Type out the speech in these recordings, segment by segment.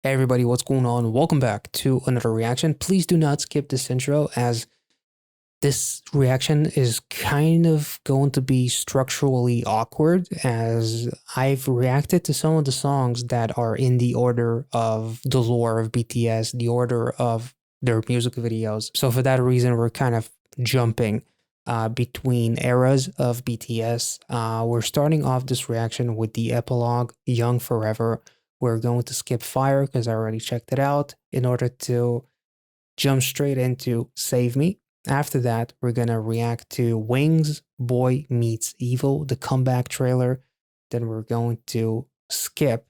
Hey everybody, what's going on? Welcome back to another reaction. Please do not skip this intro as this reaction is kind of going to be structurally awkward as I've reacted to some of the songs that are in the order of the lore of BTS, the order of their music videos. So for that reason, we're kind of jumping between eras of BTS. We're starting off this reaction with the epilogue, Young Forever. We're going to skip Fire because I already checked it out in order to jump straight into Save Me. After that, we're going to react to Wings, Boy Meets Evil, the comeback trailer. Then we're going to skip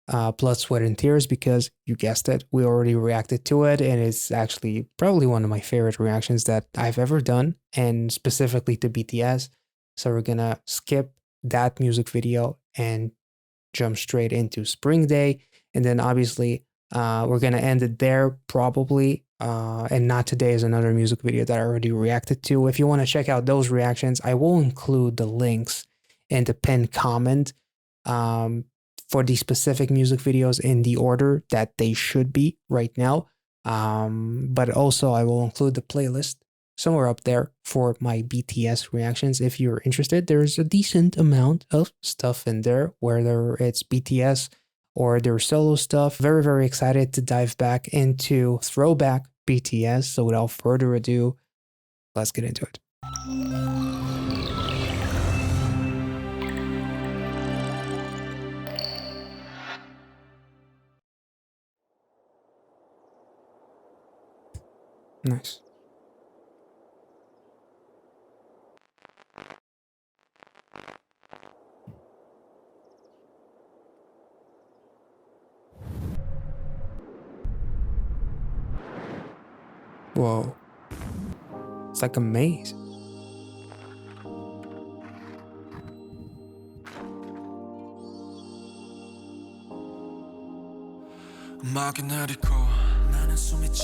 Blood, Sweat, and Tears because you guessed it, we already reacted to it. And it's actually probably one of my favorite reactions that I've ever done, and specifically to BTS. So we're going to skip that music video and jump straight into Spring Day. And then obviously we're going to end it there probably. And Not Today is another music video that I already reacted to. If you want to check out those reactions, I will include the links in the pinned comment for the specific music videos in the order that they should be right now. But also I will include the playlist somewhere up there for my BTS reactions. If you're interested, there's a decent amount of stuff in there, whether it's BTS or their solo stuff. Very, very excited to dive back into throwback BTS. So without further ado, let's get into it. Nice. Whoa. It's like a maze. 음악이 내리고 나는 숨이 차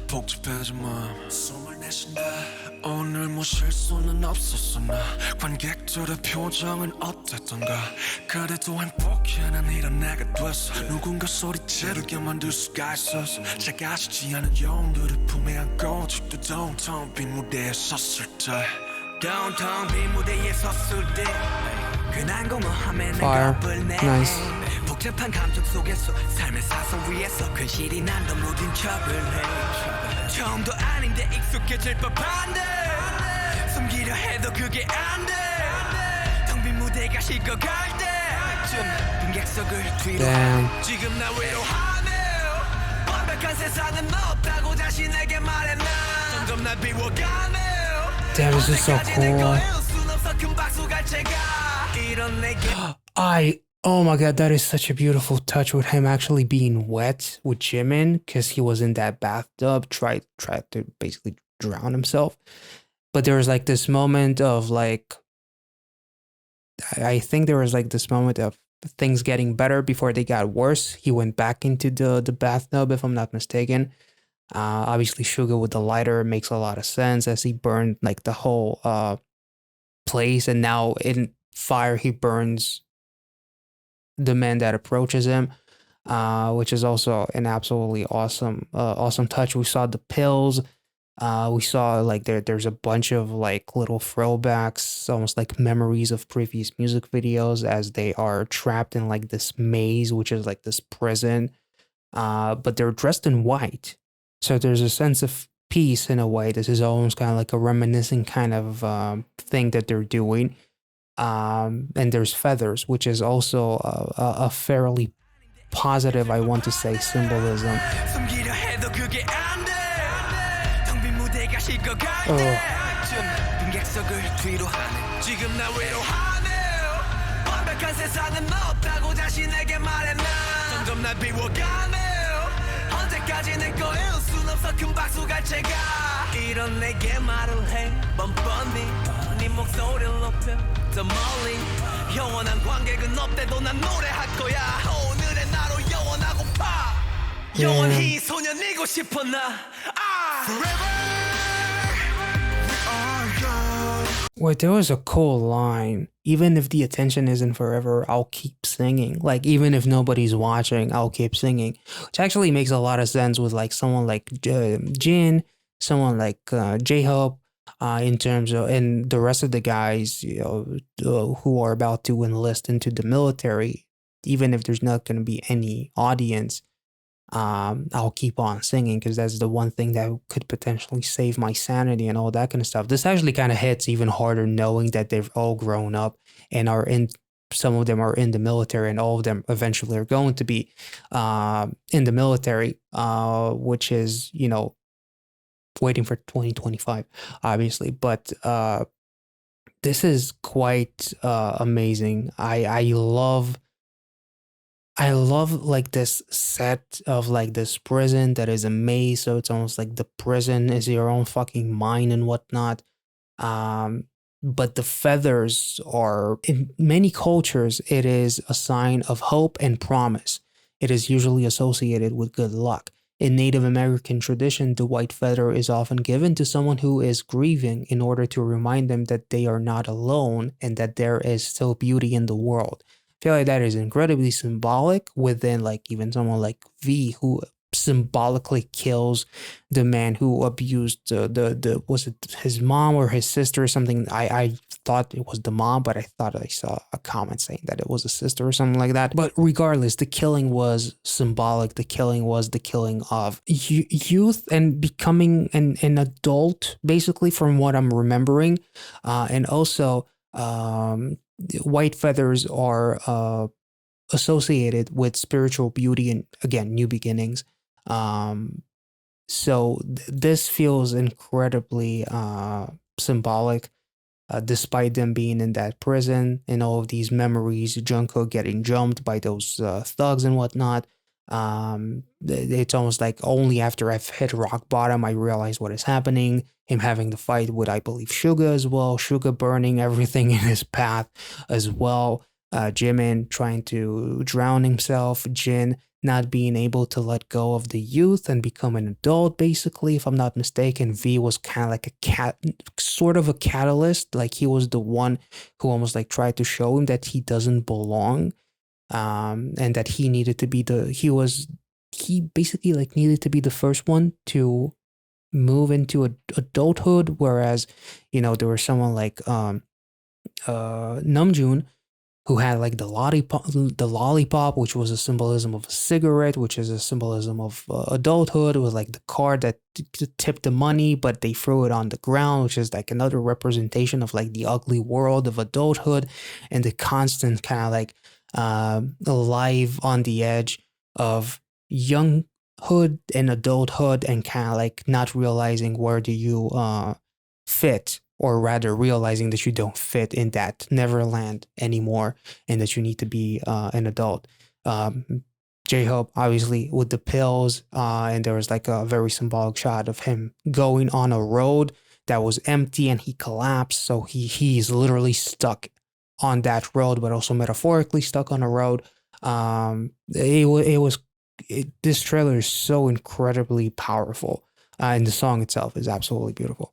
복잡해진 마음 숨을 내쉰다 오늘 뭐 실수는 없었어 나 관객들의 표정은 어땠던가 그래도 행복해 난 이런 내가 됐어 누군가 소리 지르게 만들 수가 있었어 작아지지 않은 영웅들을 품에 안고 아직도 downtown 빈 무대에 섰을 때 downtown 빈 무대에 섰을 때 그 난공허함에 내 겁을 내 복잡한 감정 속에서 삶의 사선 위에서 근실이 난도 모든 척을 해 처음도 아닌데 익숙해질 법한데 숨기려 해도 그게 안돼 텅 빈 무대가 식어갈 때쯤 빈객석을 뒤로 지금 나 외로워하네 완벽한 세상은 없다고 자신에게 말해 나 점점 날 비워가네 Damn, this is so cool. Oh my god, that is such a beautiful touch with him actually being wet with Jimin because he was in that bathtub, tried to basically drown himself. But there was like this moment of like, I think there was like this moment of things getting better before they got worse. He went back into the bathtub, if I'm not mistaken. Obviously Suga with the lighter makes a lot of sense as he burned like the whole place, and now in Fire he burns the man that approaches him, which is also an absolutely awesome touch. We saw the pills, we saw like there's a bunch of like little throwbacks, almost like memories of previous music videos as they are trapped in like this maze, which is like this prison, but they're dressed in white. So there's a sense of peace in a way. This is almost kind of like a reminiscing kind of thing that they're doing. And there's feathers, which is also a fairly positive, I want to say, symbolism. 큰 박수가 제가 이런 내게 말을 해 뻔뻔히 네 목소리를 높여 더 멀리 영원한 관객은 없대도 난 노래할 거야 오늘의 나로 영원하고파 영원히 소년이고 싶어 나 Forever we are young Wait, there was a cool line. Even if the attention isn't forever, I'll keep singing. Like, even if nobody's watching, I'll keep singing. Which actually makes a lot of sense with like someone like Jin, someone like J-Hope, in terms of, and the rest of the guys, who are about to enlist into the military. Even if there's not going to be any audience, I'll keep on singing because that's the one thing that could potentially save my sanity and all that kind of stuff. This actually kind of hits even harder knowing that they've all grown up and are in, some of them are in the military and all of them eventually are going to be in the military, which is, waiting for 2025, obviously. But this is quite amazing. I love like this set of like this prison that is a maze, so it's almost like the prison is your own fucking mind and whatnot. Um, but the feathers are, in many cultures, it is a sign of hope and promise. It is usually associated with good luck. In Native American tradition, the white feather is often given to someone who is grieving in order to remind them that they are not alone and that there is still beauty in the world. I feel like that is incredibly symbolic within like even someone like V, who symbolically kills the man who abused the was it his mom or his sister or something. I thought it was the mom, but I thought I saw a comment saying that it was a sister or something like that. But regardless, the killing was symbolic. The killing was the killing of youth and becoming an adult, basically, from what I'm remembering. And also white feathers are associated with spiritual beauty and, again, new beginnings. So this feels incredibly symbolic, despite them being in that prison and all of these memories, Jungkook getting jumped by those thugs and whatnot. It's almost like only after I've hit rock bottom, I realize what is happening. Him having the fight with, I believe, Suga as well. Suga burning everything in his path as well. Jimin trying to drown himself. Jin not being able to let go of the youth and become an adult, basically, if I'm not mistaken. V was kind of like sort of a catalyst. Like he was the one who almost like tried to show him that he doesn't belong. And that he needed to be he basically like needed to be the first one to move into adulthood, whereas there was someone like Namjoon, who had like the lollipop, which was a symbolism of a cigarette, which is a symbolism of adulthood. It was like the card that tipped the money, but they threw it on the ground, which is like another representation of like the ugly world of adulthood and the constant kind of like alive on the edge of younghood and adulthood, and kind of like not realizing where do you fit, or rather realizing that you don't fit in that Neverland anymore and that you need to be an adult. J-Hope, obviously, with the pills, and there was like a very symbolic shot of him going on a road that was empty and he collapsed, so he's literally stuck on that road, but also metaphorically stuck on a road. This trailer is so incredibly powerful, and the song itself is absolutely beautiful.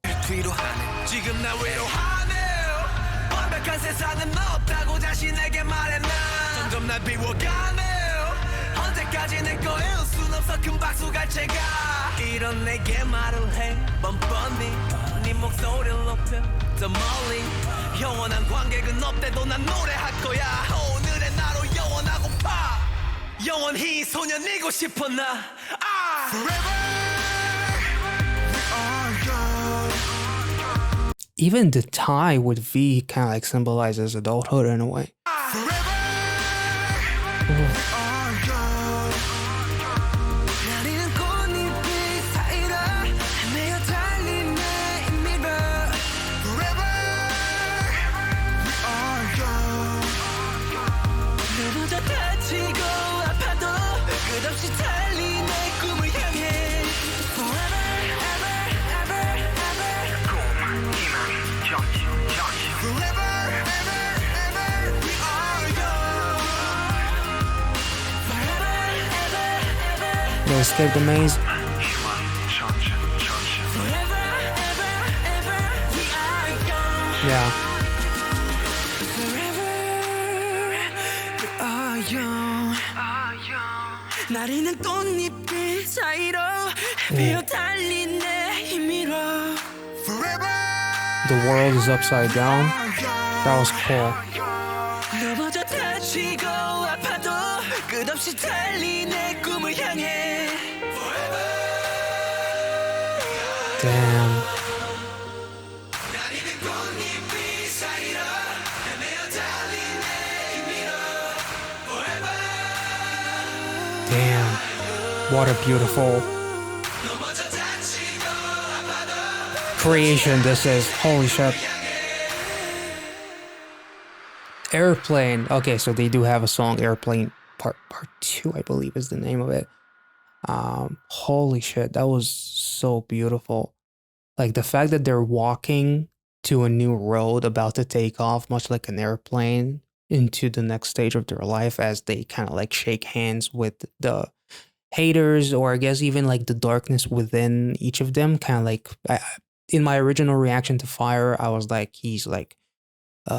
Even the tie with V kind of like symbolizes adulthood in a way. They escape the maze. Yeah. 나리는 꽃잎길 사이로 헤어 달린 내 힘으로 The world is upside down. That was cool. 넘어져 다치고 아파도 끝없이 달리 내 꿈을 향해 Damn. 나리는 꽃잎길 사이로 헤매어 달린 내 힘으로 Damn. What a beautiful creation this is. Holy shit. Airplane. Okay, so they do have a song, Airplane Part 2, I believe is the name of it. Holy shit, that was so beautiful. Like the fact that they're walking to a new road about to take off, much like an airplane, into the next stage of their life as they kind of like shake hands with the haters, or I guess even like the darkness within each of them. Kind of like in my original reaction to Fire, I was like, he's like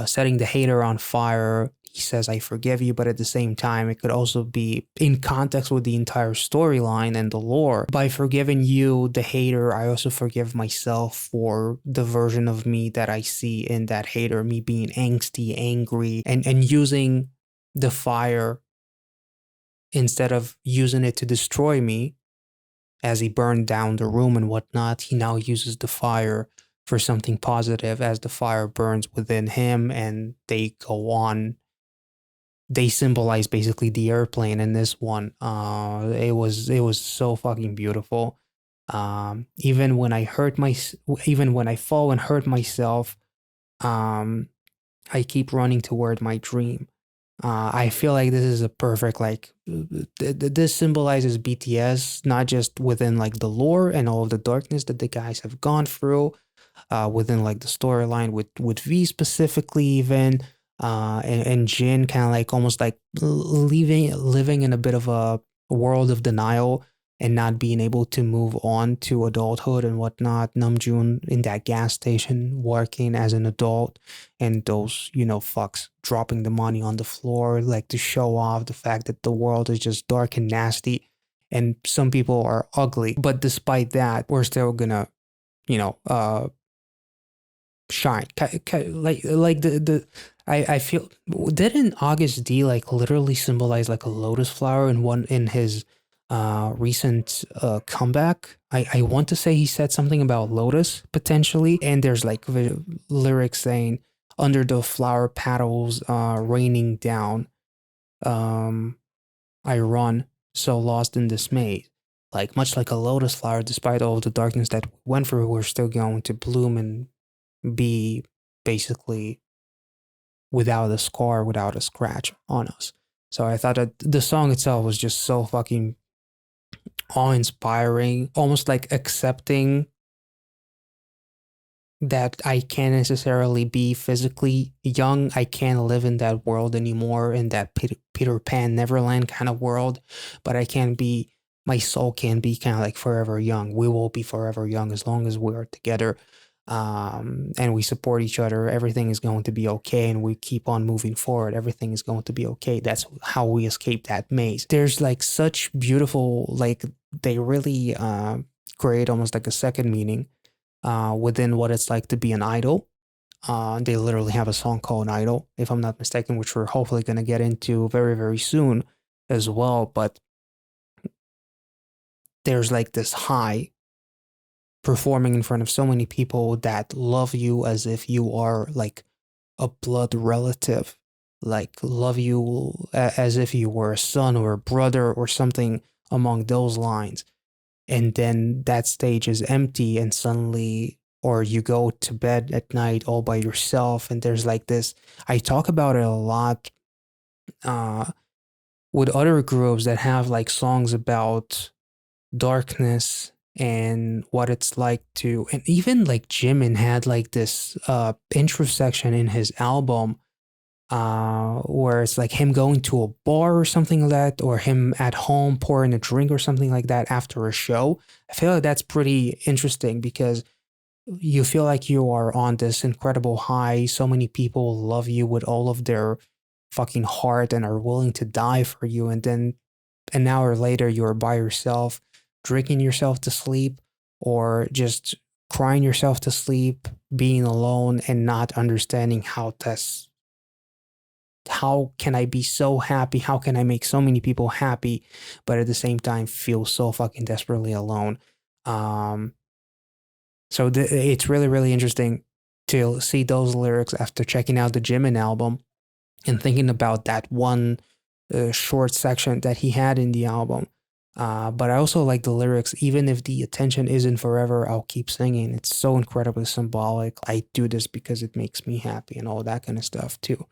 setting the hater on fire. He says, I forgive you, but at the same time, it could also be in context with the entire storyline and the lore. By forgiving you, the hater, I also forgive myself for the version of me that I see in that hater, me being angsty, angry, and using the fire instead of using it to destroy me. As he burned down the room and whatnot, he now uses the fire for something positive as the fire burns within him, and they go on. They symbolize basically the airplane in this one. It was so fucking beautiful. Even when I fall and hurt myself, I keep running toward my dream. I feel like this is a perfect, like, this symbolizes BTS, not just within like the lore and all of the darkness that the guys have gone through, within like the storyline with V specifically, even, and Jin kind of like almost like living in a bit of a world of denial and not being able to move on to adulthood and whatnot. Namjoon in that gas station working as an adult, and those, fucks dropping the money on the floor, like to show off the fact that the world is just dark and nasty and some people are ugly. But despite that, we're still gonna, shine. I feel, didn't August D like literally symbolize like a lotus flower in his recent comeback? I want to say he said something about lotus potentially, and there's like lyrics saying, under the flower petals raining down, I run so lost in dismay. Like much like a lotus flower, despite all the darkness that we went through, we're still going to bloom and be basically without a scar, without a scratch on us. So I thought that the song itself was just so fucking awe-inspiring, almost like accepting that I can't necessarily be physically young. I can't live in that world anymore, in that Peter Pan Neverland kind of world, but my soul can be kind of like forever young. We will be forever young as long as we are together. And we support each other. Everything is going to be okay, and we keep on moving forward. Everything is going to be okay. That's how we escape that maze. There's like such beautiful, like they really create almost like a second meaning within what it's like to be an idol. They literally have a song called Idol, if I'm not mistaken, which we're hopefully going to get into very, very soon as well. But there's like this high performing in front of so many people that love you as if you are like a blood relative, like love you as if you were a son or a brother or something among those lines. And then that stage is empty, and suddenly, or you go to bed at night all by yourself, and there's like this, I talk about it a lot with other groups that have like songs about darkness and what it's like to, and even like Jimin had like this intro section in his album where it's like him going to a bar or something like that, or him at home pouring a drink or something like that after a show. I feel like that's pretty interesting because you feel like you are on this incredible high. So many people love you with all of their fucking heart and are willing to die for you. And then an hour later, you're by yourself, drinking yourself to sleep, or just crying yourself to sleep, being alone and not understanding how can I be so happy? How can I make so many people happy, but at the same time feel so fucking desperately alone? So it's really, really interesting to see those lyrics after checking out the Jimin album and thinking about that one short section that he had in the album. But I also like the lyrics, even if the attention isn't forever, I'll keep singing. It's so incredibly symbolic. I do this because it makes me happy and all that kind of stuff too.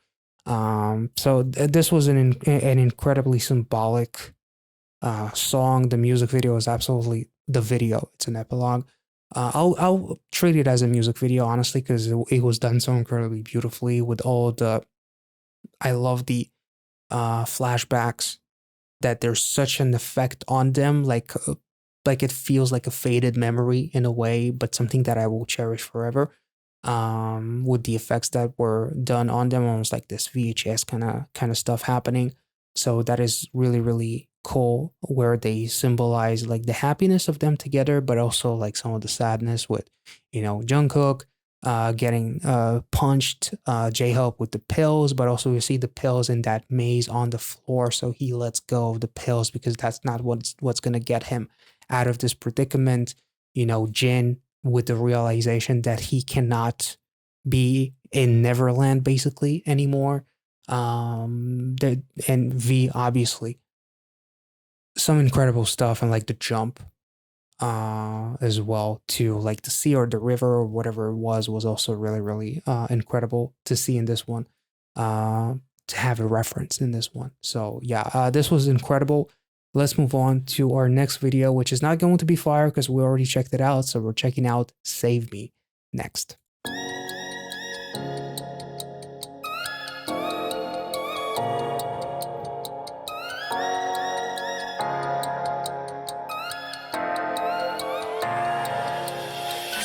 This was an incredibly symbolic song. The music video is absolutely the video. It's an epilogue. I'll treat it as a music video, honestly, because it was done so incredibly beautifully with all the. I love the flashbacks, that there's such an effect on them, like it feels like a faded memory in a way, but something that I will cherish forever. With the effects that were done on them, almost like this VHS kind of stuff happening. So that is really, really cool, where they symbolize like the happiness of them together, but also like some of the sadness with, Jungkook getting punched, J-Hope with the pills, but also you see the pills in that maze on the floor, so he lets go of the pills because that's not what's gonna get him out of this predicament. Jin with the realization that he cannot be in Neverland basically anymore. And V, obviously some incredible stuff, and like the jump as well too, like the sea or the river or whatever it was also really, really incredible to see in this one, to have a reference in this one. So yeah, this was incredible. Let's move on to our next video, which is not going to be fire because we already checked it out. So we're checking out Save Me next.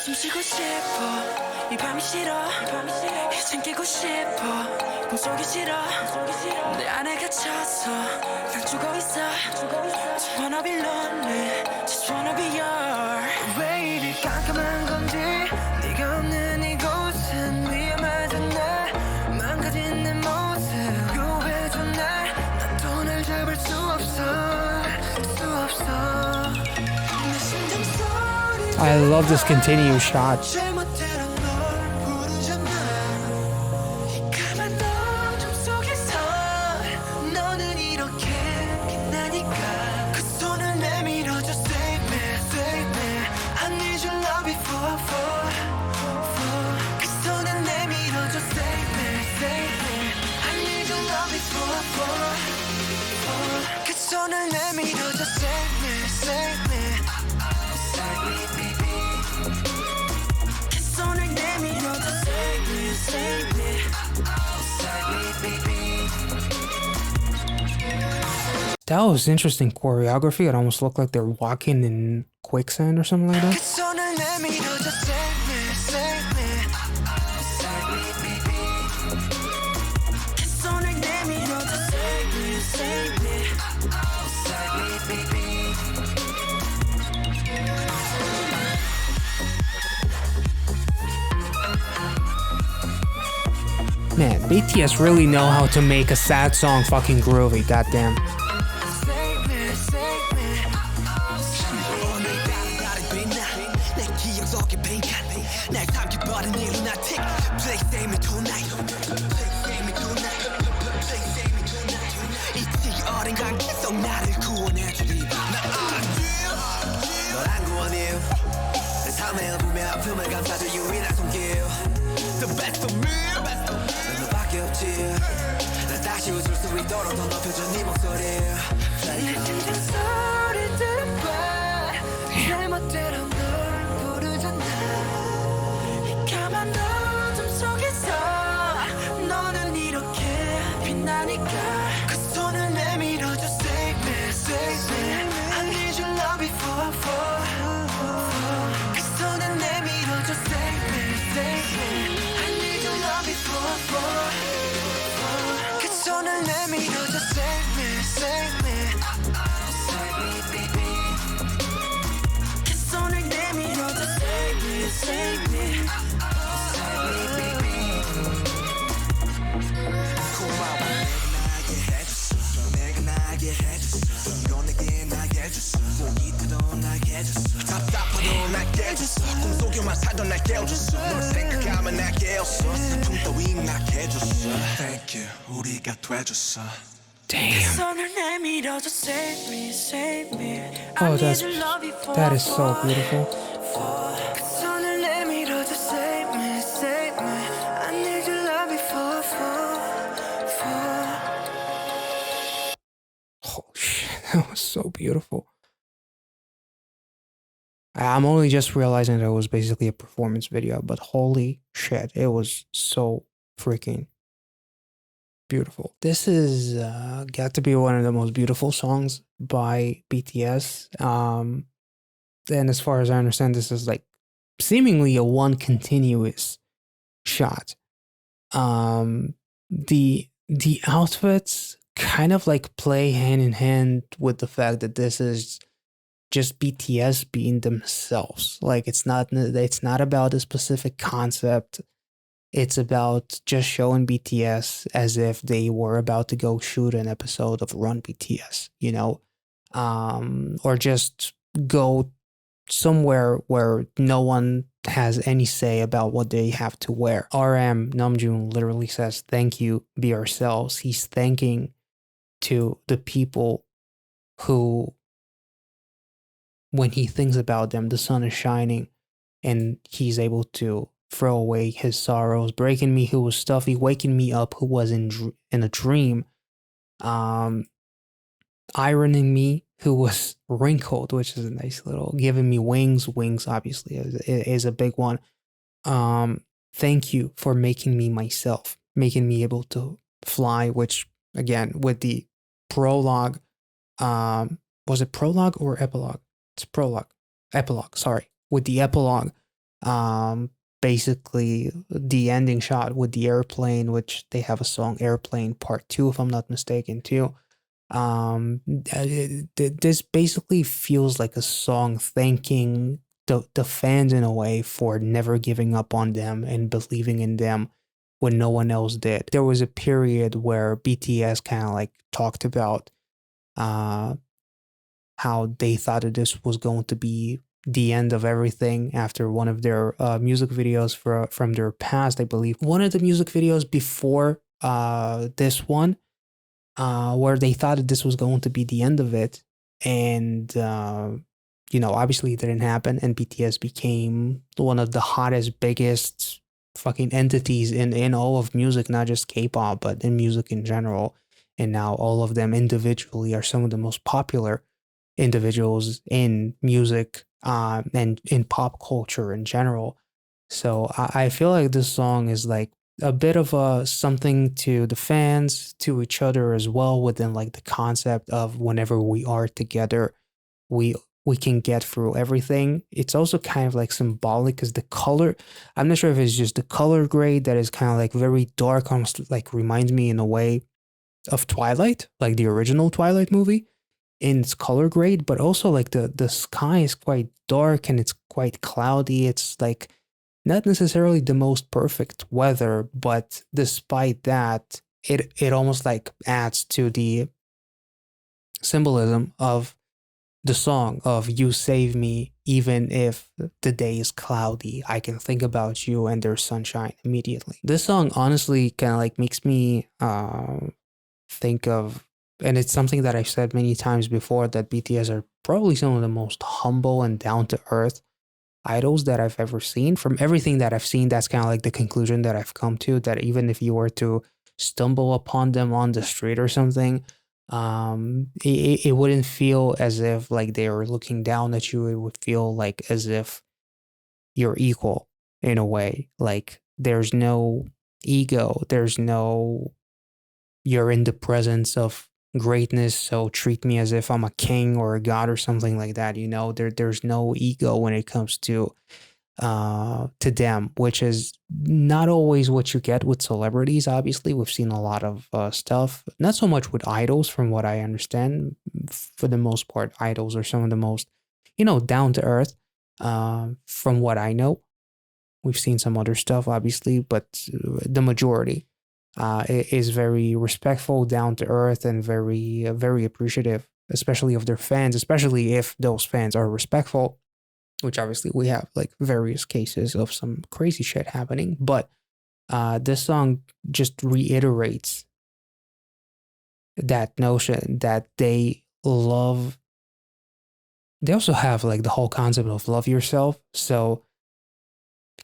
숨쉬고 싶어 이 밤이 싫어 이젠 깨고 싶어 꿈속이 싫어 내 안에 갇혀서 난 죽어있어 Just wanna be lonely Just wanna be yours 왜 이리 깜깜한 건지 네가 없는 이곳은 위험하잖아 망가진 내 모습 구해줘 난 돈을 잡을 수 없어 내 심장 소리 I love this continuous shot. That was interesting choreography. It almost looked like they're walking in quicksand or something like that. Man, BTS really know how to make a sad song fucking groovy, goddamn. I need your love before. 그 손을 내밀어줘. 살게 해줬어 답답해도 날 깨줬어 꿈속에만 살던 날 깨워줬어 널 생각하면 날 깨웠어 슬픔 따위 낫게 해줬어 Thank you 우리가 돼줬어 Damn. Oh, that is so beautiful. Holy shit, that was so beautiful. I'm only just realizing that it was basically a performance video, but holy shit, it was so freaking beautiful. This is got to be one of the most beautiful songs by BTS. And as far as I understand, this is like seemingly a one continuous shot. The outfits kind of like play hand in hand with the fact that this is just BTS being themselves. Like it's not about a specific concept. It's about just showing BTS as if they were about to go shoot an episode of Run BTS, you know, or just go somewhere where no one has any say about what they have to wear. RM Namjoon literally says, "Thank you, be ourselves." He's thanking to the people who, when he thinks about them, the sun is shining and he's able to throw away his sorrows, breaking me who was stuffy, waking me up who was in a dream, ironing me who was wrinkled, which is a nice little, giving me wings obviously is a big one. Thank you for making me myself, making me able to fly, which again with the prologue, was it prologue or epilogue? It's epilogue, sorry. With the epilogue, basically the ending shot with the airplane, which they have a song Airplane Part 2 if I'm not mistaken too. This basically feels like a song thanking the fans in a way for never giving up on them and believing in them when no one else did. There was a period where BTS kind of like talked about how they thought that this was going to be the end of everything after one of their music videos from their past, I believe. One of the music videos before this one, where they thought that this was going to be the end of it. And, you know, obviously it didn't happen. And BTS became one of the hottest, biggest fucking entities in all of music, not just K-pop, but in music in general. And now all of them individually are some of the most popular individuals in music and in pop culture in general. So I feel like this song is like a bit of a something to the fans, to each other as well, within like the concept of whenever we are together, we can get through everything. It's also kind of like symbolic because the color, I'm not sure if it's just the color grade that is kind of like very dark, almost like reminds me in a way of Twilight, like the original Twilight movie in its color grade, but also like the sky is quite dark and it's quite cloudy. It's like not necessarily the most perfect weather, but despite that, it almost like adds to the symbolism of the song of "You save me even if the day is cloudy. I can think about you and there's sunshine immediately." This song honestly kind of like makes me think of, and it's something that I've said many times before, that BTS are probably some of the most humble and down to earth idols that I've ever seen. From everything that I've seen, that's kind of like the conclusion that I've come to, that even if you were to stumble upon them on the street or something, it wouldn't feel as if like they were looking down at you. It would feel like as if you're equal in a way. Like there's no ego, there's no, you're in the presence of greatness, so treat me as if I'm a king or a god or something like that. You know, there's no ego when it comes to them, which is not always what you get with celebrities. Obviously, we've seen a lot of stuff, not so much with idols, from what I understand. For the most part, idols are some of the most, you know, down to earth. From what I know, we've seen some other stuff, obviously, but the majority is very respectful, down to earth, and very appreciative especially of their fans, especially if those fans are respectful, which obviously we have like various cases of some crazy shit happening. But this song just reiterates that notion that they love. They also have like the whole concept of love yourself. So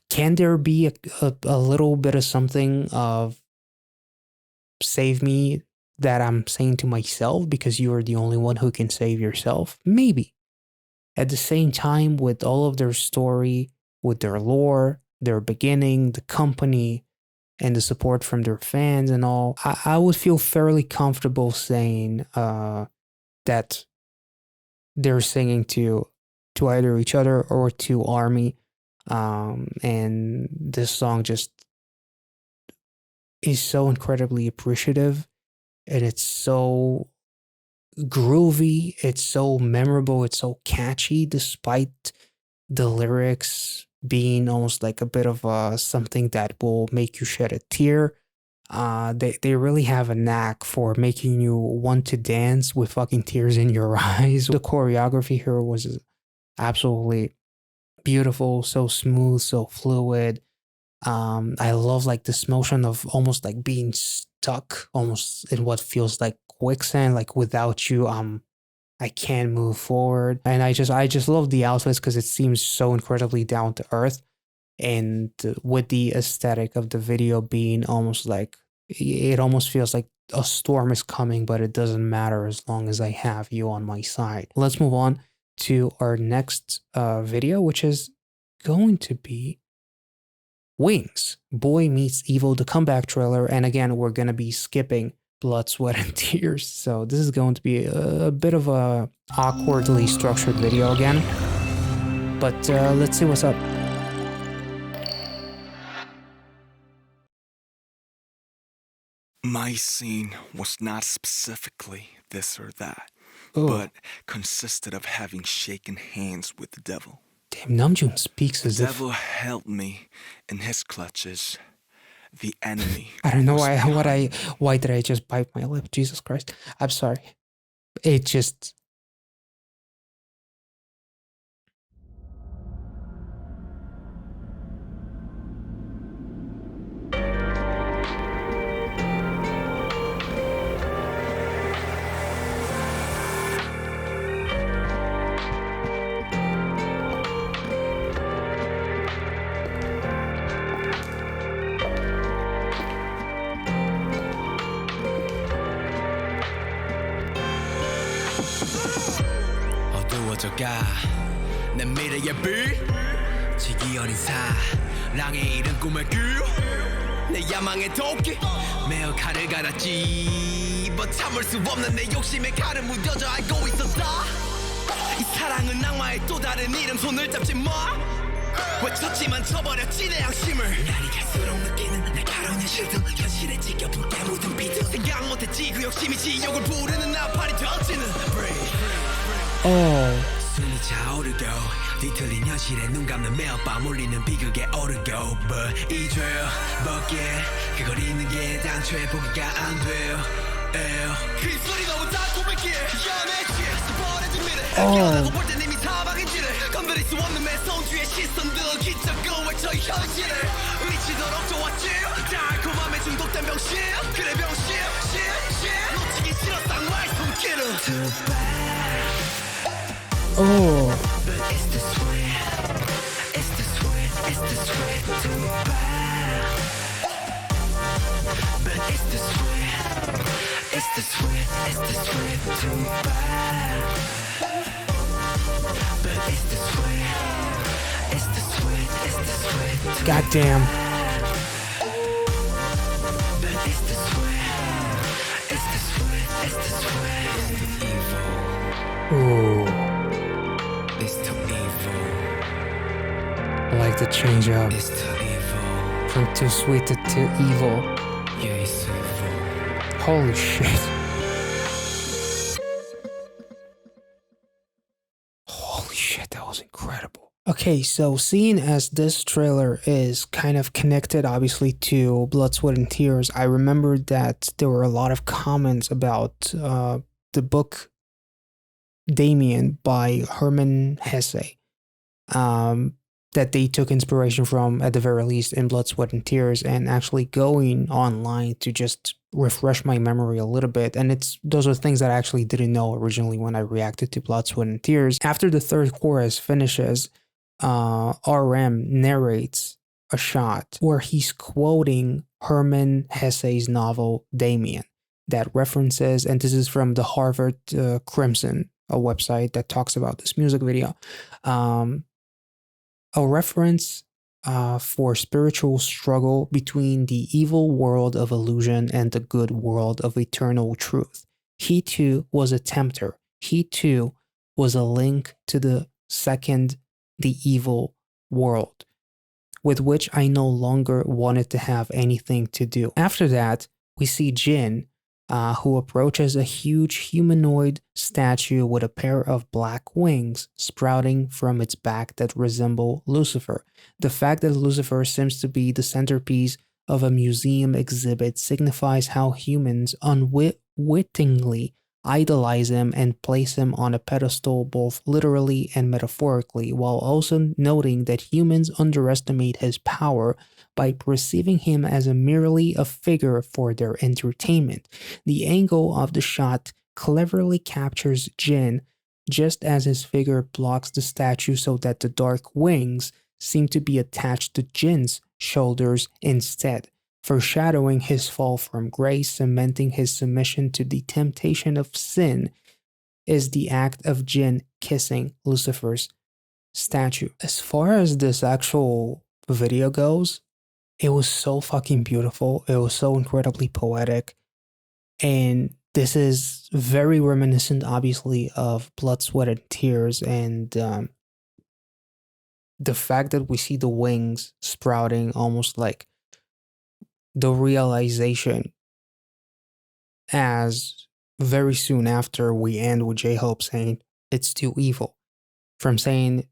can there be a little bit of something of save me that I'm saying to myself because you are the only one who can save yourself? Maybe. At the same time, with all of their story, with their lore, their beginning, the company, and the support from their fans and all, I would feel fairly comfortable saying that they're singing to either each other or to ARMY. And this song just is so incredibly appreciative, and it's so groovy, it's so memorable, it's so catchy, despite the lyrics being almost like a bit of something that will make you shed a tear. They really have a knack for making you want to dance with fucking tears in your eyes. The choreography here was absolutely beautiful, so smooth, so fluid. I love like this motion of almost like being stuck almost in what feels like quicksand, like without you, I can't move forward. And I just love the outfits because it seems so incredibly down to earth. And with the aesthetic of the video being almost like, it almost feels like a storm is coming, but it doesn't matter as long as I have you on my side. Let's move on to our next video, which is going to be Wings, Boy Meets Evil, the comeback trailer. And again, we're going to be skipping Blood, Sweat, and Tears. So this is going to be a bit of a awkwardly structured video again. But let's see what's up. My scene was not specifically this or that, Oh. but consisted of having shaken hands with the devil. Damn, Namjoon speaks as The if... devil held me in his clutches. The enemy. I don't know was why behind me. why did I just bite my lip? Jesus Christ. I'm sorry. It just... 어두워져가 내 미래의 빛 지기 어린 사랑의 이른 꿈을 내 야망의 도끼 매어 칼을 갈았지 but 참을 수 없는 내 욕심에 칼을 무뎌져 알고 있었다 이 사랑은 악마의 또 다른 이름 손을 잡지 마 외쳤지만 쳐버렸지 내 양심을 날이 갈수록 느끼는 날카로운 현실도 현실에 지겨붙게 묻은 비트 생각 못했지 그 욕심이 지옥을 부르는 나팔이 던지는 숨이 차오르고 뒤틀린 현실에 눈 감는 매일 밤 울리는 비극에 오르고 But 이 죄 벗게 그걸 잊는 게 당초에 포기가 안 돼요 그 입술이 너무 달콤했기에 연했지 버려진 미래 연하고 볼 땐 이미 사방인지를 건드릴 수 없는 매성주의 시선들 기적으로 외쳐 이 현실을 미치도록 좋았지 달콤함에 중독된 병신 그래 병신 놓치기 싫어 쌍화의 손길을 Too bad But it's the sweet It's the sweet It's the sweet Too bad But it's the sweet It's the sweet It's the sweet Too bad But it's the sweet It's the sweet It's the sweet Goddamn. But it's the sweet It's the sweet It's the sweet It's the evil Ooh. It's too evil. I like the change up It's too evil. from too sweet to too evil. Yeah, it's evil. Holy shit. Holy shit, that was incredible. Okay, so seeing as this trailer is kind of connected obviously to Blood, Sweat, and Tears, I remembered that there were a lot of comments about the book Damien by Hermann Hesse, um, that they took inspiration from, at the very least, in Blood, Sweat, and Tears, and actually going online to just refresh my memory a little bit. And those are things that I actually didn't know originally when I reacted to Blood, Sweat, and Tears. After the third chorus finishes, RM narrates a shot where he's quoting Hermann Hesse's novel Damien, that references, and this is from the Harvard Crimson, a website that talks about this music video, a reference for spiritual struggle between the evil world of illusion and the good world of eternal truth. He too was a tempter. He too was a link to the evil world, with which I no longer wanted to have anything to do. After that, we see Jin, who approaches a huge humanoid statue with a pair of black wings sprouting from its back that resemble Lucifer. The fact that Lucifer seems to be the centerpiece of a museum exhibit signifies how humans unwittingly idolize him and place him on a pedestal both literally and metaphorically, while also noting that humans underestimate his power by perceiving him as merely a figure for their entertainment. The angle of the shot cleverly captures Jin just as his figure blocks the statue, so that the dark wings seem to be attached to Jin's shoulders instead, foreshadowing his fall from grace. Cementing his submission to the temptation of sin is the act of Jin kissing Lucifer's statue. As far as this actual video goes, it was so fucking beautiful. It was so incredibly poetic. And this is very reminiscent, obviously, of Blood, Sweat, and Tears. And the fact that we see the wings sprouting, almost like the realization, as very soon after we end with J-Hope saying it's too evil, from saying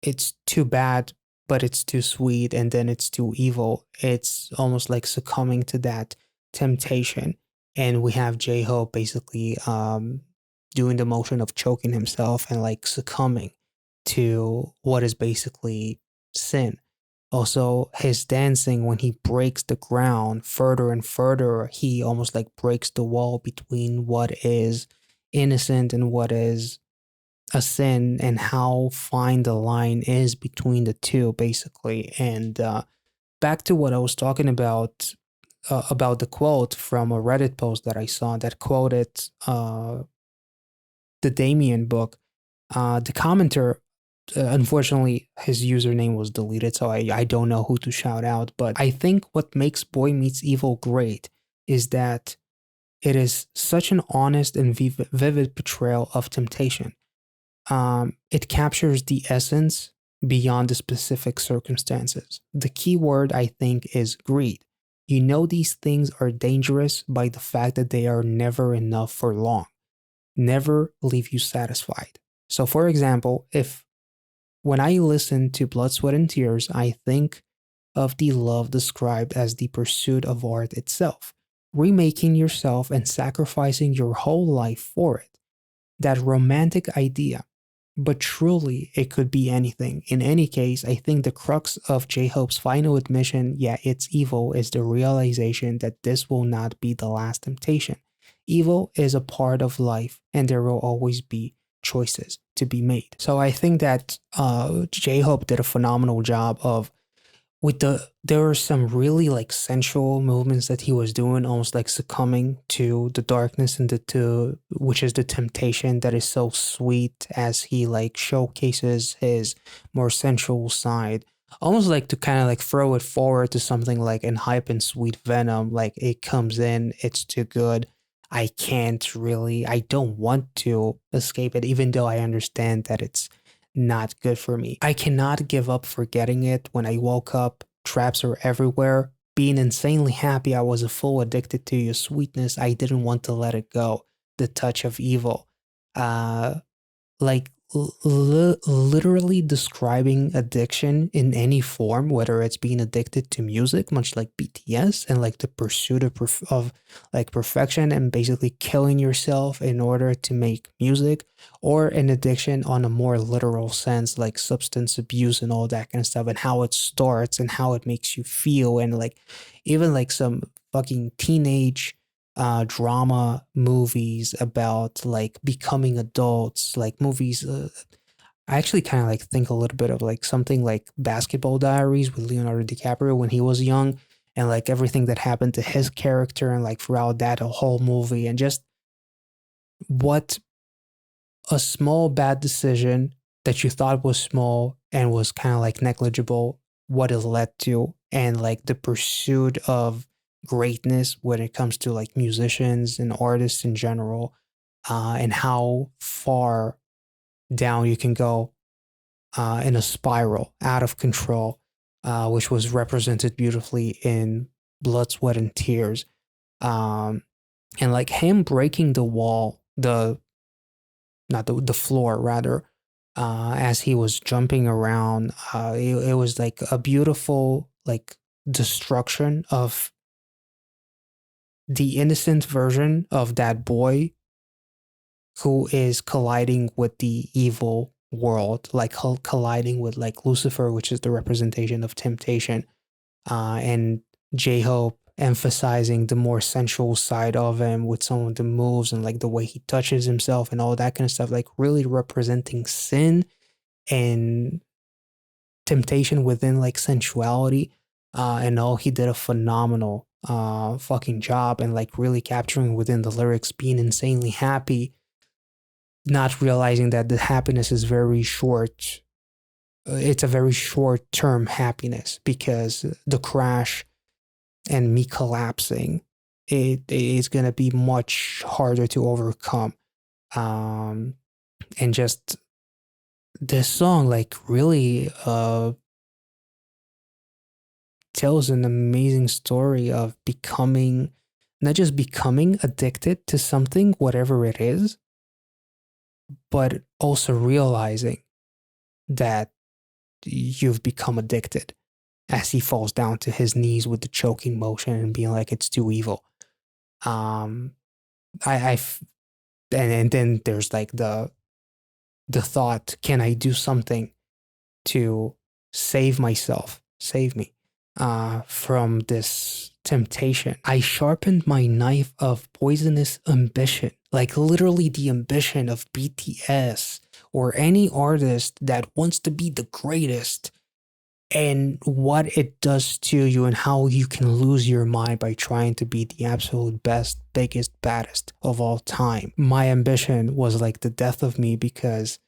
it's too bad but it's too sweet, and then it's too evil. It's almost like succumbing to that temptation. And we have J-Hope basically doing the motion of choking himself and like succumbing to what is basically sin. Also, his dancing, when he breaks the ground further and further, he almost like breaks the wall between what is innocent and what is a sin, and how fine the line is between the two, basically. And back to what I was talking about the quote from a Reddit post that I saw that quoted the Damien book. The commenter, unfortunately, his username was deleted, so I don't know who to shout out. But I think what makes Boy Meets Evil great is that it is such an honest and vivid portrayal of temptation. It captures the essence beyond the specific circumstances. The key word, I think, is greed. You know these things are dangerous by the fact that they are never enough for long, never leave you satisfied. So, for example, when I listen to Blood, Sweat, and Tears, I think of the love described as the pursuit of art itself, remaking yourself and sacrificing your whole life for it. That romantic idea. But truly, it could be anything. In any case, I think the crux of J-Hope's final admission, yeah, it's evil, is the realization that this will not be the last temptation. Evil is a part of life, and there will always be choices to be made. So I think that J-Hope did a phenomenal job of, there were some really like sensual movements that he was doing, almost like succumbing to the darkness and which is the temptation that is so sweet, as he like showcases his more sensual side, almost like to kind of like throw it forward to something like in Hype and Sweet Venom, like it comes in, it's too good. I don't want to escape it, even though I understand that it's not good for me. I cannot give up forgetting it. When I woke up, traps are everywhere. Being insanely happy, I was a fool addicted to your sweetness. I didn't want to let it go. The touch of evil. Like literally describing addiction in any form, whether it's being addicted to music, much like BTS, and like the pursuit of like perfection and basically killing yourself in order to make music, or an addiction on a more literal sense, like substance abuse and all that kind of stuff, and how it starts and how it makes you feel, and like even like some fucking teenage drama movies about like becoming adults, like movies. I actually kind of like think a little bit of like something like Basketball Diaries with Leonardo DiCaprio when he was young, and like everything that happened to his character, and like throughout that whole movie, and just what a small bad decision that you thought was small and was kind of like negligible, what it led to, and like the pursuit of greatness when it comes to like musicians and artists in general, and how far down you can go in a spiral out of control, which was represented beautifully in Blood, Sweat, and Tears. And like him breaking the wall, not the floor rather, as he was jumping around. It was like a beautiful like destruction of the innocent version of that boy who is colliding with the evil world, like colliding with like Lucifer, which is the representation of temptation, and J-Hope emphasizing the more sensual side of him with some of the moves and like the way he touches himself and all that kind of stuff, like really representing sin and temptation within like sensuality. And all he did a phenomenal fucking job, and like really capturing within the lyrics, being insanely happy, not realizing that the happiness is very short. It's a very short term happiness, because the crash and me collapsing, it is going to be much harder to overcome. And just this song like really tells an amazing story of becoming, not just becoming addicted to something, whatever it is, but also realizing that you've become addicted, as he falls down to his knees with the choking motion and being like, it's too evil. And then there's like the thought, can I do something to save myself, save me from this temptation? I sharpened my knife of poisonous ambition, like literally the ambition of BTS or any artist that wants to be the greatest, and what it does to you and how you can lose your mind by trying to be the absolute best, biggest, baddest of all time. My ambition was like the death of me, because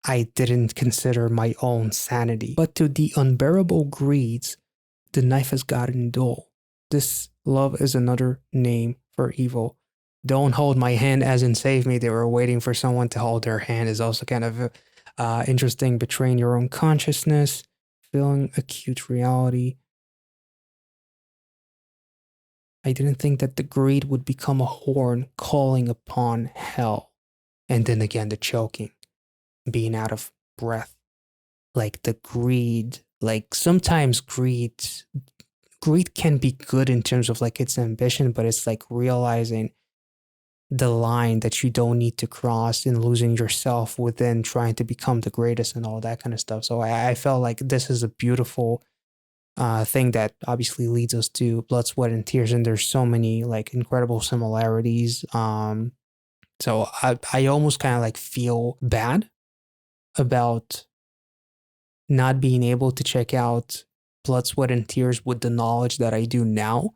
I didn't consider my own sanity. But to the unbearable greeds, the knife has gotten dull. This love is another name for evil. Don't hold my hand, as in save me. They were waiting for someone to hold their hand, is also kind of interesting. Betraying your own consciousness, feeling acute reality. I didn't think that the greed would become a horn calling upon hell. And then again, the choking, being out of breath. Like the greed, like sometimes greed can be good in terms of like its ambition, but it's like realizing the line that you don't need to cross and losing yourself within trying to become the greatest and all that kind of stuff. So I felt like this is a beautiful thing that obviously leads us to Blood, Sweat, and Tears, and there's so many like incredible similarities. So I almost kind of like feel bad about not being able to check out Blood, Sweat, and Tears with the knowledge that I do now,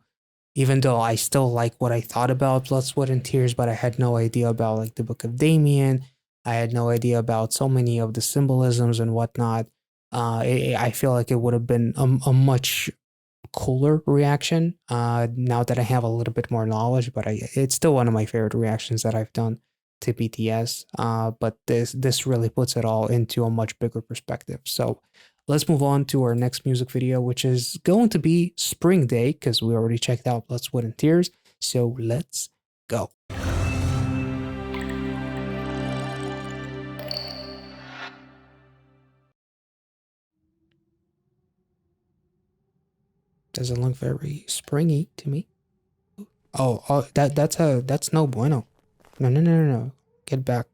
even though I still like what I thought about Blood, Sweat, and Tears, but I had no idea about like the Book of Damien. I had no idea about so many of the symbolisms and whatnot. I feel like it would have been a much cooler reaction now that I have a little bit more knowledge, but it's still one of my favorite reactions that I've done to BTS. But this really puts it all into a much bigger perspective. So let's move on to our next music video, which is going to be Spring Day, because we already checked out Blood, Sweat, and Tears. So let's go. Doesn't look very springy to me. Oh, that's no bueno. No. Get back.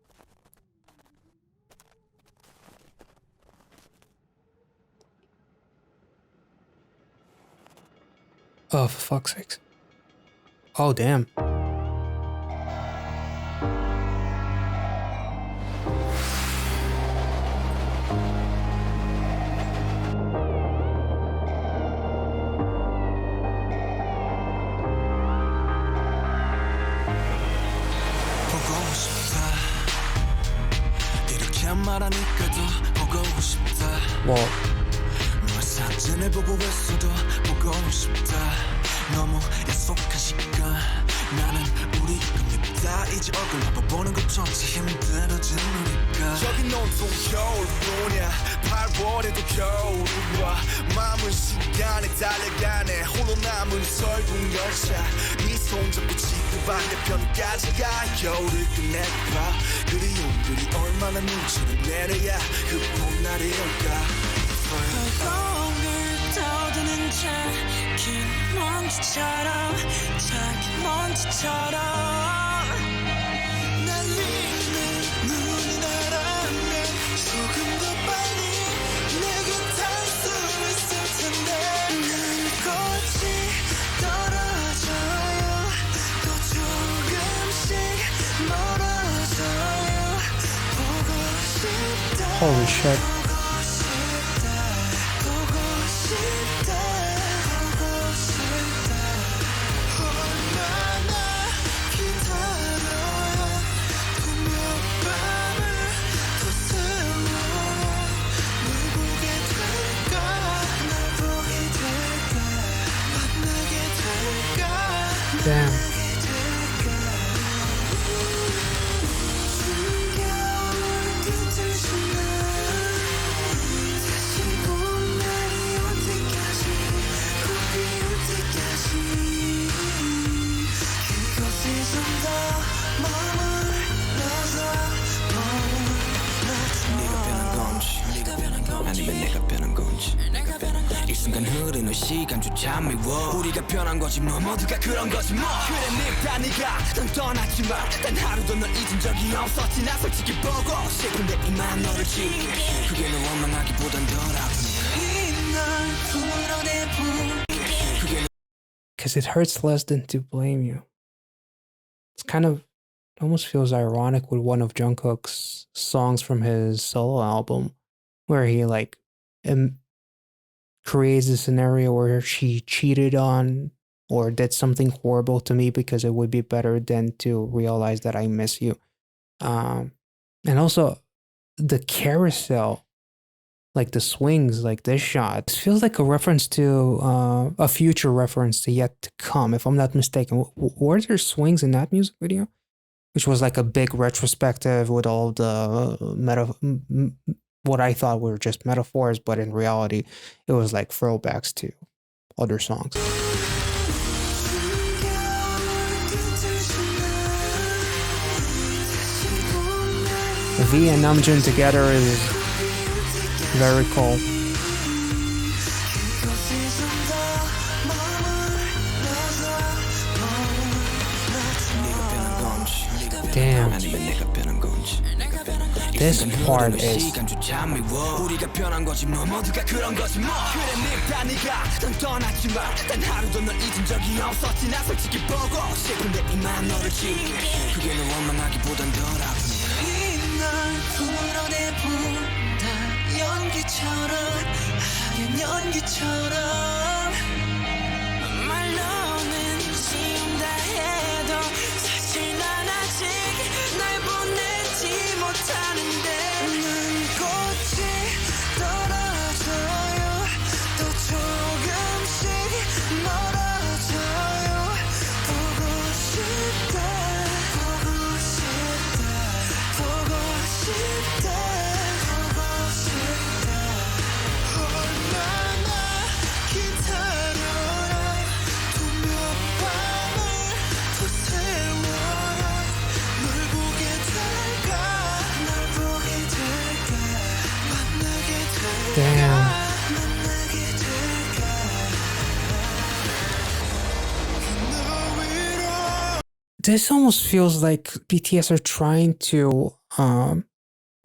Oh, for fuck's sakes. Oh, damn. Well, 사진을 보고 있어도 보고 싶다. 너무 약속한 시간. 나는 우리 겁니다. 이제 얼굴 한번 보는 것조차 힘들어진 우리가. 저기 온통 겨울뿐이야. 8월에도 겨울이 와. 마음은 시간에 달려가네. 홀로 남은 설국 열차. 네 손잡고 지구 반대편까지 가. 겨울을 끝내봐. 그리움들이 얼마나 눈치를 내려야 그 봄날이 올까. 거울을 떠드는 작은 먼지처럼 작은 먼지처럼 날리는 눈이 나라면 조금 더 빨리 내게 닿을 수 있을 텐데 난 꽃이 떨어져요 또 조금씩 멀어져요 보고 싶다 holy shit. Damn. 아니면 내가 변한 건지 이 순간 흐르는 시간조차 미워 우리가 변한 거지 뭐 모두가 그런 거지 뭐 그래 늙다 네가 넌 떠났지만 단 하루도 널 잊은 적이 없었지 나 솔직히 보고 싶은데 이만 너를 지우게 그게 널 원망하기보단 덜 아프니 Because it hurts less than to blame you. It's kind of, it almost feels ironic with one of Jungkook's songs from his solo album, where he like creates a scenario where she cheated on or did something horrible to me because it would be better than to realize that I miss you. And also the carousel, like the swings, like this shot, it feels like a reference to a future reference to Yet to Come, if I'm not mistaken. Were there swings in that music video? Which was like a big retrospective with all the what I thought were just metaphors, but in reality, it was like throwbacks to other songs. V and Namjoon together is very cool. Damn. This part is 우리가 변한 거지 뭐 모두가 그런 거지 뭐 그래 늙다 네가 넌 떠났지만 단 하루도 널 잊은 적이 없었지 나 솔직히 보고 싶은데 이만 너를 지우게 그게 널 원망하기보단 덜 아프니 이날 풀어내본다 연기처럼 하얀 연기처럼 말로는 지운다 해도 사실 난 아직 날 보내지 못하는데 난 꽃이 떨어져요 또 조금씩 멀어져요 보고 싶다 보고 싶다 보고 싶다 보고 싶다 얼마나 기다려라 또 몇 밤을 더 세워라 널 보게 될까 널 보게 될까 만나게 될까 damn. 만나게 될까 This almost feels like BTS are trying to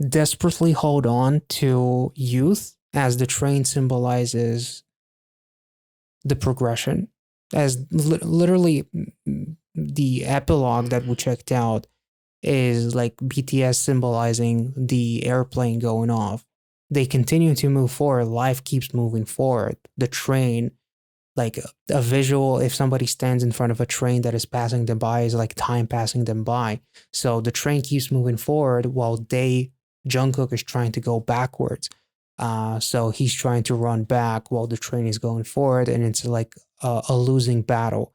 desperately hold on to youth, as the train symbolizes the progression. As literally the epilogue that we checked out is like BTS symbolizing the airplane going off. They continue to move forward. Life keeps moving forward. The train, like a visual, if somebody stands in front of a train that is passing them by, is like time passing them by. So the train keeps moving forward while Jungkook is trying to go backwards. So he's trying to run back while the train is going forward, and it's like a losing battle,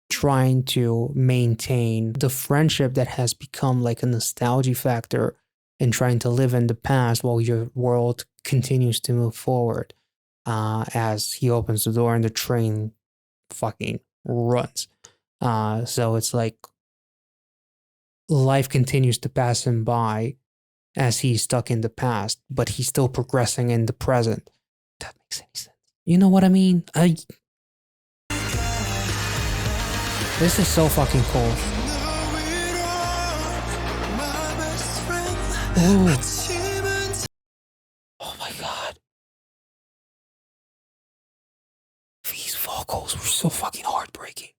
trying to maintain the friendship that has become like a nostalgia factor and trying to live in the past while your world continues to move forward. As he opens the door and the train fucking runs. So it's like life continues to pass him by as he's stuck in the past, but he's still progressing in the present. If that makes any sense. You know what I mean? This is so fucking cool. Ooh. Oh my god. These vocals were so fucking heartbreaking.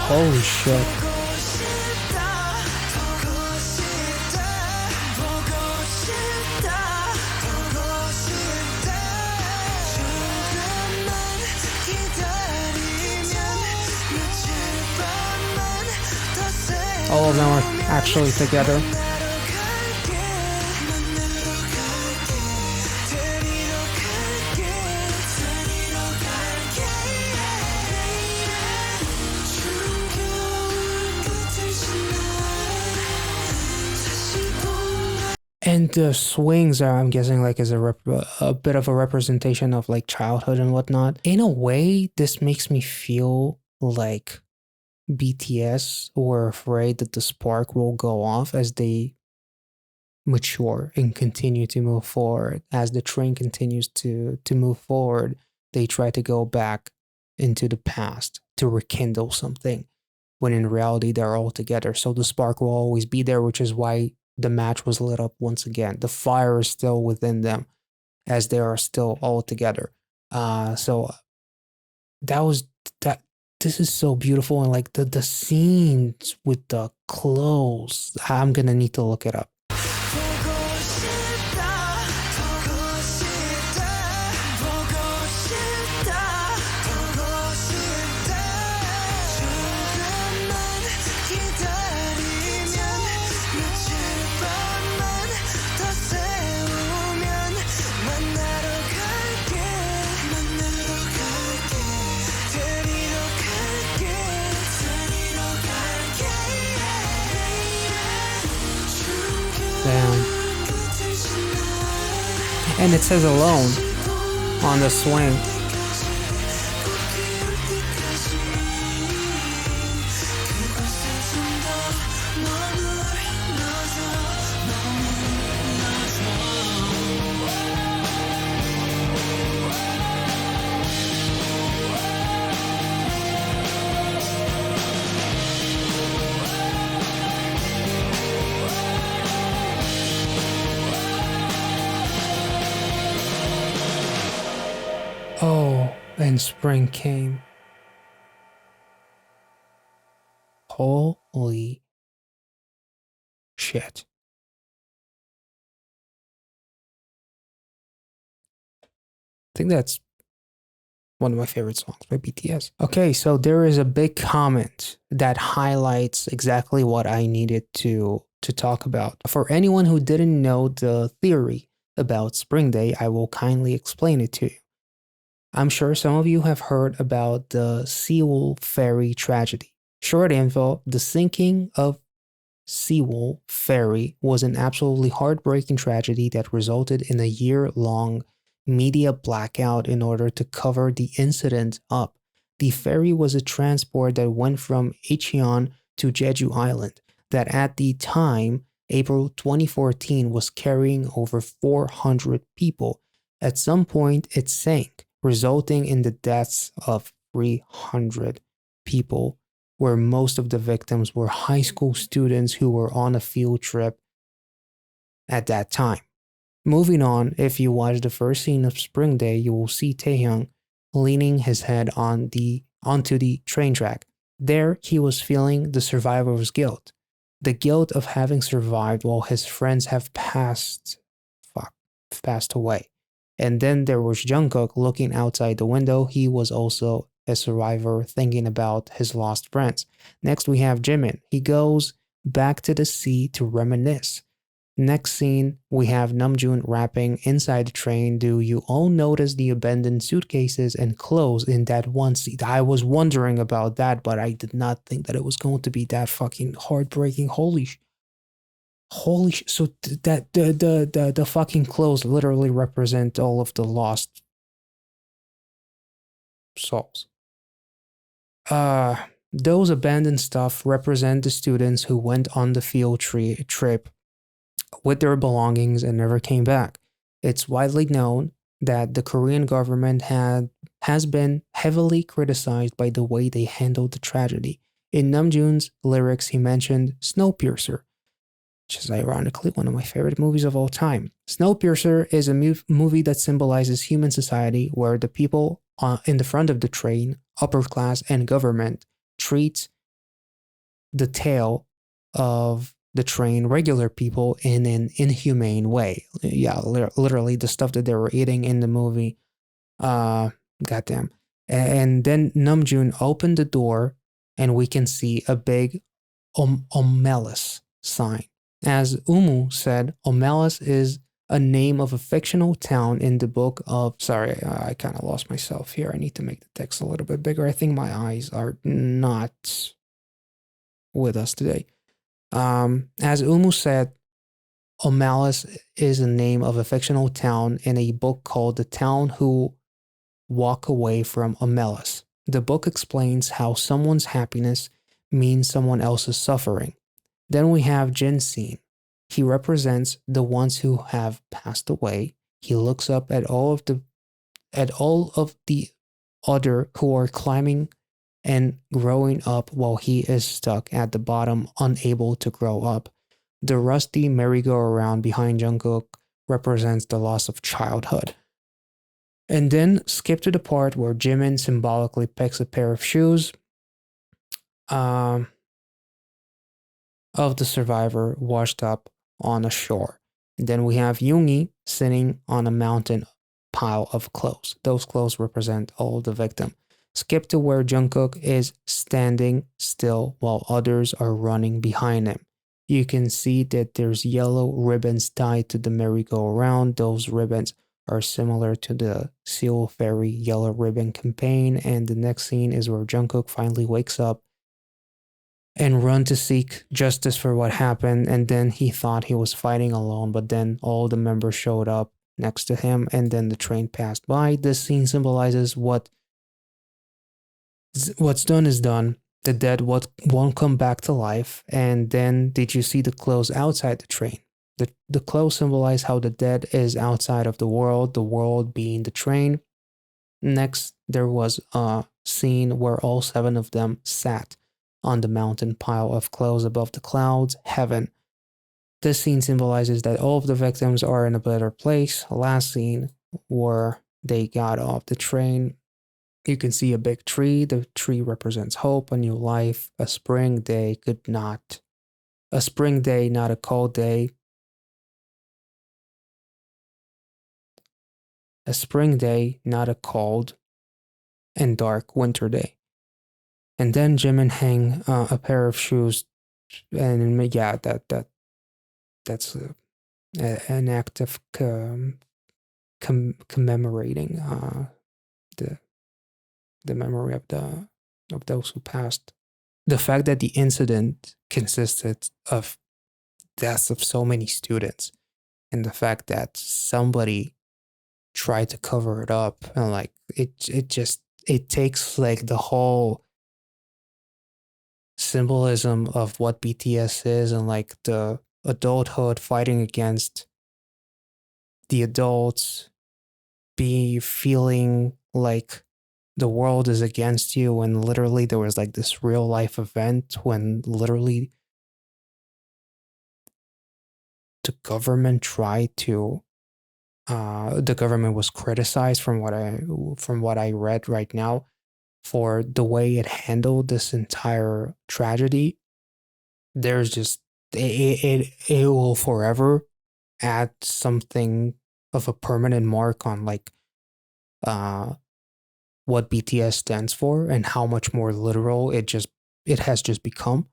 Holy shit. All of them are actually together. And the swings are, I'm guessing, like is a bit of a representation of like childhood and whatnot. In a way, this makes me feel like BTS were afraid that the spark will go off as they mature and continue to move forward. As the train continues to move forward, they try to go back into the past to rekindle something, when in reality they're all together. So the spark will always be there, which is why the match was lit up once again. The fire is still within them as they are still all together. So that was that. This is so beautiful, and like the scenes with the clothes, I'm gonna need to look it up. Damn. And it says alone on the swing. Oh, and spring came. Holy shit. I think that's one of my favorite songs by BTS. Okay, so there is a big comment that highlights exactly what I needed to talk about. For anyone who didn't know the theory about Spring Day, I will kindly explain it to you. I'm sure some of you have heard about the Seoul ferry tragedy. Short info, the sinking of Sewol ferry was an absolutely heartbreaking tragedy that resulted in a year-long media blackout in order to cover the incident up. The ferry was a transport that went from Incheon to Jeju Island that at the time, April 2014, was carrying over 400 people. At some point, it sank, resulting in the deaths of 300 people, where most of the victims were high school students who were on a field trip at that time. Moving on, if you watch the first scene of Spring Day, you will see Taehyung leaning his head onto the train track. There, he was feeling the survivor's guilt. The guilt of having survived while his friends have passed away. And then there was Jungkook looking outside the window. He was also a survivor thinking about his lost friends. Next, we have Jimin. He goes back to the sea to reminisce. Next scene, we have Namjoon rapping inside the train. Do you all notice the abandoned suitcases and clothes in that one seat? I was wondering about that, but I did not think that it was going to be that fucking heartbreaking. So that the fucking clothes literally represent all of the lost souls. Those abandoned stuff represent the students who went on the field trip with their belongings and never came back. It's widely known that the Korean government has been heavily criticized by the way they handled the tragedy. In Namjoon's lyrics, he mentioned Snowpiercer, which is ironically one of my favorite movies of all time. Snowpiercer is a movie that symbolizes human society where the people in the front of the train, upper class and government, treat the tail of the train regular people in an inhumane way. Yeah, literally the stuff that they were eating in the movie. Goddamn. And then Namjoon opened the door and we can see a big Omelas sign. As Umu said, Omelas is a name of a fictional town in the book of... Sorry, I kind of lost myself here. I need to make the text a little bit bigger. I think my eyes are not with us today. As Umu said, Omelas is a name of a fictional town in a book called The Town Who Walk Away from Omelas. The book explains how someone's happiness means someone else's suffering. Then we have Jin-seen. He represents the ones who have passed away. He looks up at all of the other who are climbing and growing up while he is stuck at the bottom, unable to grow up. The rusty merry-go-round behind Jungkook represents the loss of childhood. And then skip to the part where Jimin symbolically picks a pair of shoes of the survivor washed up on a shore. And then we have Yoongi sitting on a mountain pile of clothes. Those clothes represent all the victims. Skip to where Jungkook is standing still while others are running behind him. You can see that there's yellow ribbons tied to the merry-go-round. Those ribbons are similar to the Sewol Ferry yellow ribbon campaign. And the next scene is where Jungkook finally wakes up and run to seek justice for what happened. And then he thought he was fighting alone, but then all the members showed up next to him and then the train passed by. This scene symbolizes what's done is done. The dead won't come back to life. And then did you see the clothes outside the train? The clothes symbolize how the dead is outside of the world being the train. Next, there was a scene where all 7 of them sat on the mountain pile of clothes above the clouds, heaven. This scene symbolizes that all of the victims are in a better place. Last scene where they got off the train. You can see a big tree. The tree represents hope, a new life, a spring day, not a cold day. A spring day, not a cold and dark winter day. And then Jimin hang a pair of shoes, and yeah, that's an act of commemorating the memory of those who passed. The fact that the incident consisted of deaths of so many students, and the fact that somebody tried to cover it up, and like it takes like the whole symbolism of what BTS is, and like the adulthood fighting against the adults, be feeling like the world is against you, when literally there was like this real life event when literally the government tried to the government was criticized, from what I read right now, for the way it handled this entire tragedy. There's just it will forever add something of a permanent mark on like uh what BTS stands for, and how much more literal it has just become.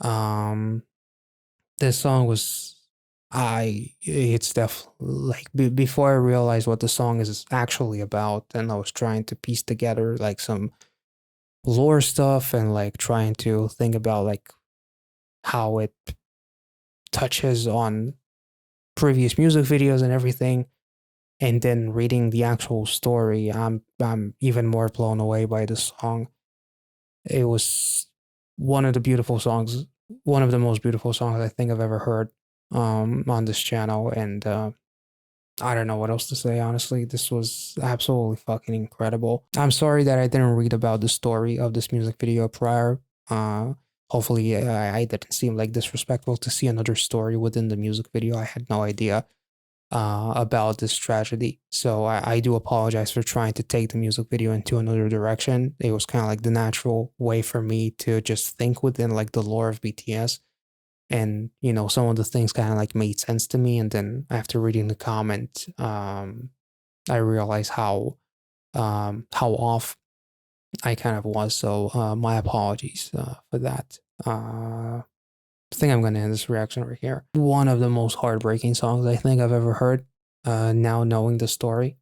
Um, this song was it's definitely like before I realized what the song is actually about, and I was trying to piece together like some lore stuff, and like trying to think about like how it touches on previous music videos and everything, and then reading the actual story, I'm even more blown away by the song. It was one of the beautiful songs, one of the most beautiful songs I think I've ever heard on this channel, and I don't know what else to say, honestly. This was absolutely fucking incredible. I'm sorry that I didn't read about the story of this music video prior. Uh, hopefully, I didn't seem like disrespectful to see another story within the music video. I had no idea about this tragedy. So I do apologize for trying to take the music video into another direction. It was kind of like the natural way for me to just think within like the lore of BTS. And, you know, some of the things kind of like made sense to me. And then after reading the comment, I realized how off I kind of was. So my apologies for that. I think I'm going to end this reaction right here. One of the most heartbreaking songs I think I've ever heard, now knowing the story.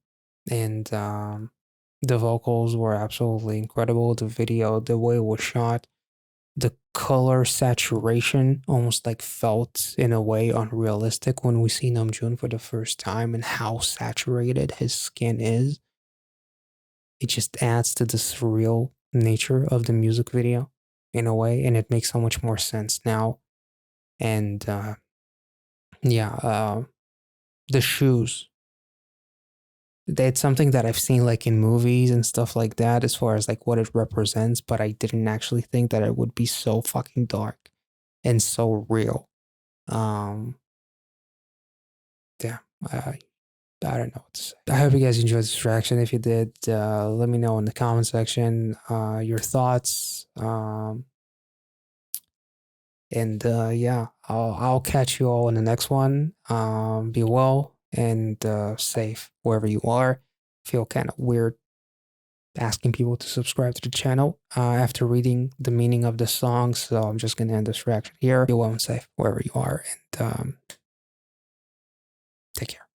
And the vocals were absolutely incredible. The video, the way it was shot, the color saturation almost like felt in a way unrealistic when we see Namjoon for the first time, and how saturated his skin is. It just adds to the surreal nature of the music video in a way, and it makes so much more sense now. And yeah, the shoes. It's something that I've seen like in movies and stuff like that, as far as like what it represents, but I didn't actually think that it would be so fucking dark and so real. Um, yeah, I don't know what to say. I hope you guys enjoyed this reaction. If you did, let me know in the comment section your thoughts. And yeah, I'll catch you all in the next one. Be well and safe wherever you are. Feel kind of weird asking people to subscribe to the channel after reading the meaning of the song, so I'm just gonna end this reaction here. Be well and safe wherever you are, and take care.